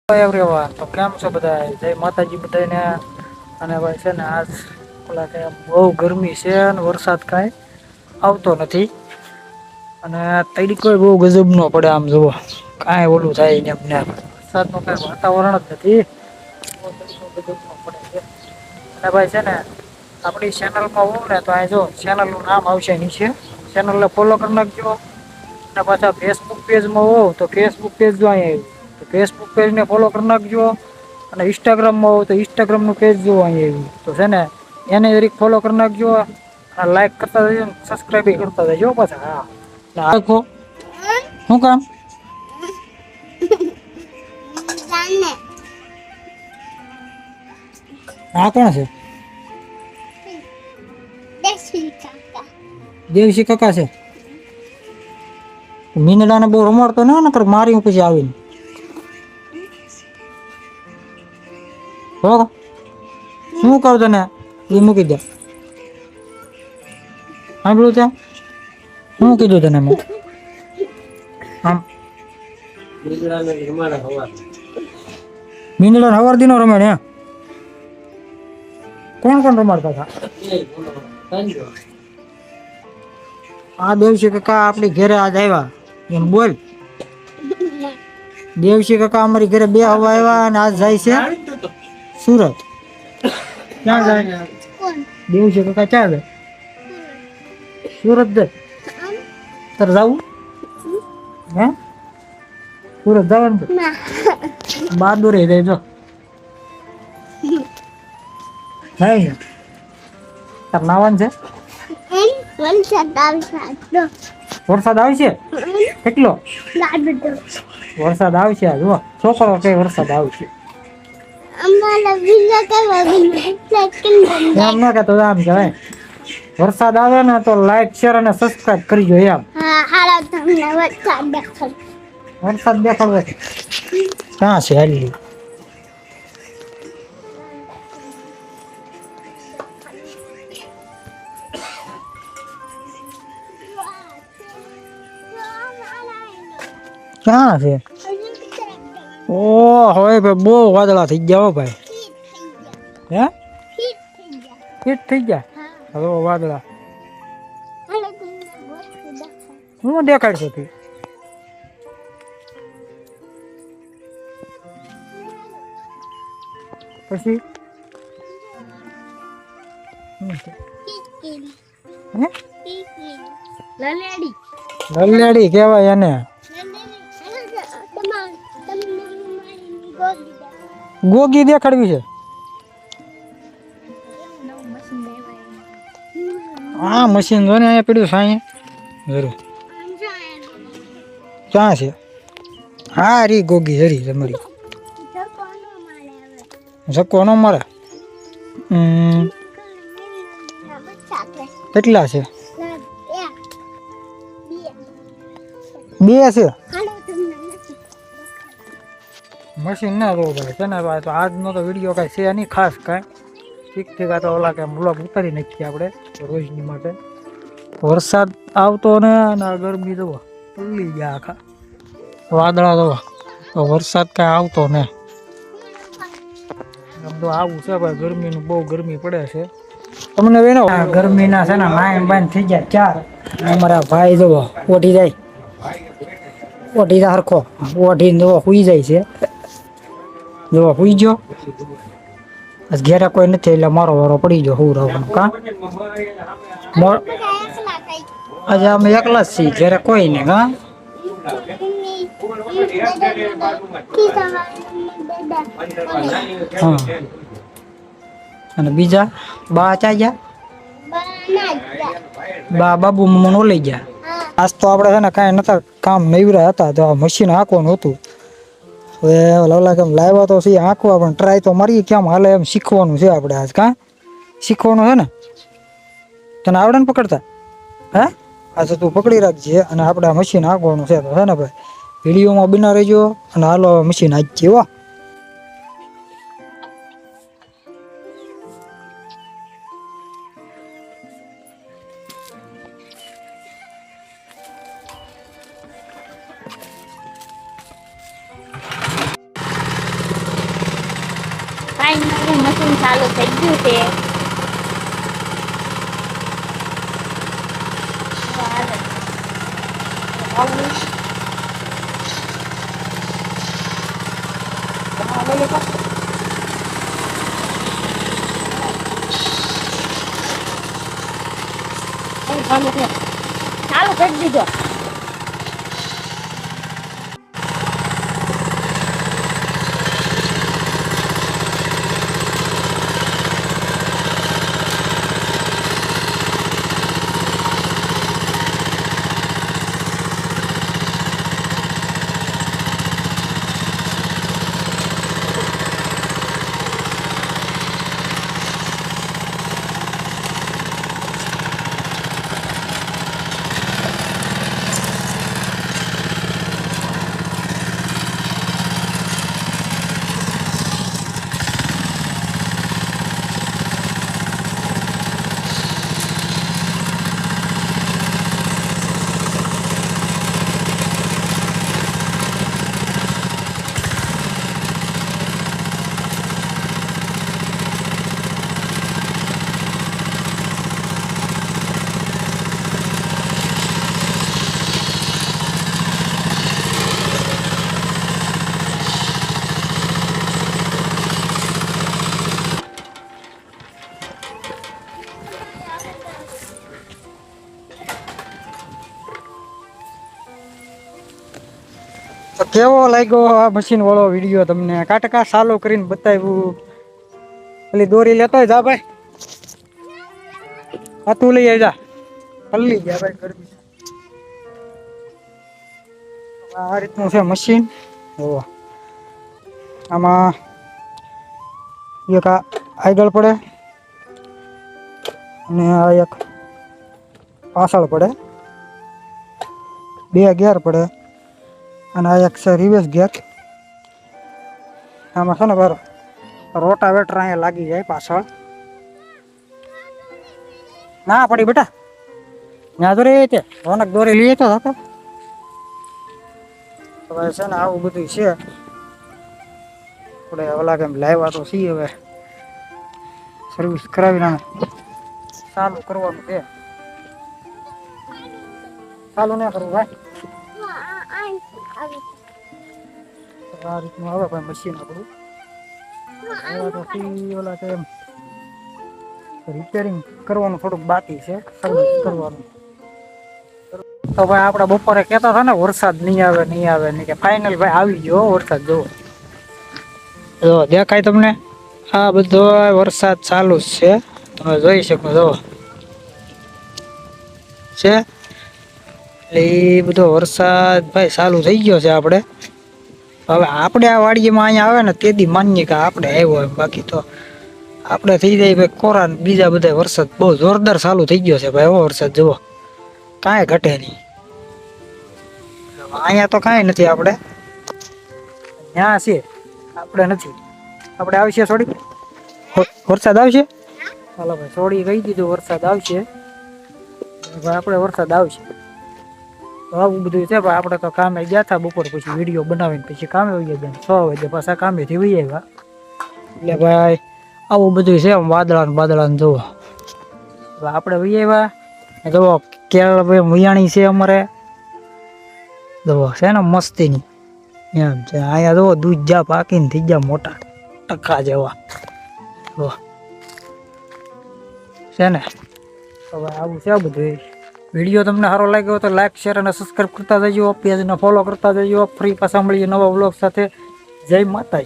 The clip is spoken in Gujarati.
એવરીવન તો કેમ છો બધા? જય માતાજી બધાને. અને ભાઈ છે ને આજ ઓલા કે બહુ ગરમી છે અને વરસાદ કાંઈ આવતો નથી. અને તડકો બહુ ગજબ નો પડે આમ જુઓ કાંઈ ઓલું થાય ને એમને વરસાદનું કાંઈ વાતાવરણ જ નથી. અને ભાઈ છે ને આપણી ચેનલમાં હોવ ને તો અહીં જો ચેનલનું નામ આવશે નીચે, ચેનલને ફોલો કરી નાખજો. અને પાછા ફેસબુક પેજમાં હોવ તો ફેસબુક પેજ જો અહીંયા આવ્યું તો ફેસબુક પેજને ફોલો કરી નાખજો. અને ઇન્સ્ટાગ્રામમાં હોવ તો ઇન્સ્ટાગ્રામનું પેજ જોવો અહીંયા આવ્યું તો છે ને એને જરીક ફોલો કરી નાખજો. અને લાઈક કરતા જજો ને સબસ્ક્રાઇબ કરતા જજો પાછા. હા આખો શું કામ આ કોણ છે? દેવસી કાકા છે. મીંદડાને બહુ રમાડતો ને નકર મારી પછી આવીને હો શું કહું તને એ મૂકી દે. સાંભળ્યું ત્યાં શું કીધું તને મેં? આમ મીંદડા હવાર દી નો રમે ને? કોણ કોણ રમાડતા હતા? આ દેવસી કાકા આપણી ઘરે આજ આવ્યા એમ બોલ. દેવસી કાકા અમારી ઘરે બે હવા આવ્યા અને આજ જાય છે સુરત. ક્યાં જાય દેવસી કાકા? ક્યાં જાય? સુરત જાય. તારે જવું હે? સુરત જવાનું છે? બહાદુર જાય જો થાય ને તાર નાવાનું છે? વરસાદ આવશે કેટલો? વરસાદ આવશે જુઓ છોકરો કઈ વરસાદ આવશે એમ ના કહેતો આમ કહેવાય. વરસાદ આવે ને તો લાઈક શેર અને સબસ્ક્રાઇબ કરજો એમ. વરસાદ દેખાડવો ક્યાં છે? હાલી ક્યાં છે? ઓ હોય ભાઈ બહુ વાદળા થઈ ગયા હો ભાઈ. હે ફીટ થઈ ગયા હવે વાદળા હું દેખાડશો તું? પછી લલેડી કેવાય એને. ગોગી દેખાડવી છે? હા મશીન જો ને અહીંયા પડ્યું છે અહીંયા જરૂર. ક્યાં છે? હા રી ગોગી હરી તમારી ઝકો ન મળે. કેટલા છે? બે છે મશીન ના રો ભાઈ છે ને. તો આજનો તો વિડીયો કાંઈ છે નહીં ખાસ કાંઈ. ઠીક ઠીક આ તો ઓલા કે બ્લોગ ઉતારી નાખીએ આપણે રોજની માટે. વરસાદ આવતો ને અને ગરમી જવો પલ્લી ગયા આખા વાદળા જવો તો વરસાદ કાંઈ આવતો ને. આમ તો આવું છે ભાઈ ગરમીનું બહુ ગરમી પડે છે. તમને બેનો ગરમીના છે ને નાઈન બાઈન થઈ ગયા 4. અમારા ભાઈ જવો ઓઢી જાય ઓઢી જાય હરખો ઓઢીને જવો સુઈ જાય છે. જો સુઈ ગયો ઘેરે કોઈ નથી એટલે મારો વારો પડી ગયો હું રહું કા. આજે અમે એકલા જ છીએ ઘેરે કોઈ નહીં. હા હા અને બીજા બા ચા ગયા? બા બાબુ મમ્મા લઈ ગયા. આજ તો આપણે છે ને કાંઈ નતા કામ નવરા હતા તો આ મશીન હાંકવાનું હતું. હવે ઓલા કેમ લાવ્યા તો છે આંકવા પણ ટ્રાય તો મારીએ કેમ હાલે એમ શીખવાનું છે આપણે આજ. કાં શીખવાનું છે ને? તને આવડે ને પકડતા? હે આ તો તું પકડી રાખજે અને આપણે આ મશીન આંકવાનું છે તો છે ને ભાઈ વિડીયોમાં બના રહેજો અને હાલો મશીન હાંકીએ હો. મશીન ચાલુ થઈ ગયું છે. ચાલુ કરી દીધો. તો કેવો લાગ્યો આ મશીન વાળો વિડીયો તમને? કાટકા ચાલુ કરીને બતાવ્યું. પેલી દોરી લેતો જા ભાઈ, આ તું લઈ આવી જા. પલ્લી ગયા ભાઈ ગરમી. આ રીતનું છે મશીન. જુઓ આમાં એક આગળ પડે અને આ એક પાછળ પડે, બે ગેર પડે અને આ એક છે રિવર્સ ગેર. આમાં છે ને બરો રોટાવેટર અહીંયા લાગી જાય પાછળ. ના પડી બેટા, ત્યાં દોરી તે રોનક દોરી લઈએ તો હવે છે ને આવું બધું છે. આપણે ઓલા કેમ લાવ્યા તો છીએ, હવે સર્વિસ કરાવીને ચાલુ કરવાનું છે. ચાલુ ના કરવું ભાઈ. આ રીતનું આવે ભાઈ મશીન આપણું. ઓલા છે રિપેરિંગ કરવાનું થોડુંક બાકી છે, સર્વિસ કરવાનું. તો ભાઈ આપણે બપોરે કહેતા હતા ને વરસાદ નહીં આવે નહીં આવે, નહીં કે ફાઇનલ ભાઈ આવી ગયો વરસાદ. જો દેખાય તમને? આ બધો વરસાદ ચાલુ જ છે, તમે જોઈ શકો છો છે. એટલે એ બધો વરસાદ ભાઈ ચાલુ થઈ ગયો છે. આપણે હવે આપણે આ વાડીમાં અહીંયા આવે ને તેથી માનીએ કે આપણે આવ્યો એમ. બાકી તો આપણે થઈ જાય ભાઈ કોરા. બીજા બધા વરસાદ બહુ જોરદાર ચાલુ થઈ ગયો છે ભાઈ. એવો વરસાદ જુઓ, કાંઈ ઘટે નહીં. અહીંયા તો કાંઈ નથી, આપણે ત્યાં છે, આપણે નથી. આપણે આવશે થોડી વરસાદ આવશે. હાલો ભાઈ થોડી કહી દીધું વરસાદ આવશે ભાઈ. આપણે વરસાદ આવશે તો આવું બધું છે ભાઈ. આપણે તો કામે ગયા હતા બપોર પછી વિડીયો બનાવીને પછી કામે વહી ગયા. 6 વાગે પાછા કામેથી વહી આવ્યા. એટલે ભાઈ આવું બધું છે. વાદળા જુઓ. આપણે વહી આવ્યા. જુઓ કેળ ભાઈ મિયાણી છે અમારે. જુઓ છે ને મસ્તીની એમ છે. અહીંયા જુઓ દૂધ જા પાકીને થઈ ગયા મોટા ટકા જેવા. જુઓ છે ને. હવે આવું છે બધું. વિડીયો તમને સારો લાગ્યો તો લાઈક શેર અને સબસ્ક્રાઈબ કરતા જજો. પેજને ફોલો કરતા જજો. ફ્રી પાછા મળીએ નવા વ્લોગ સાથે. જય માતાજી.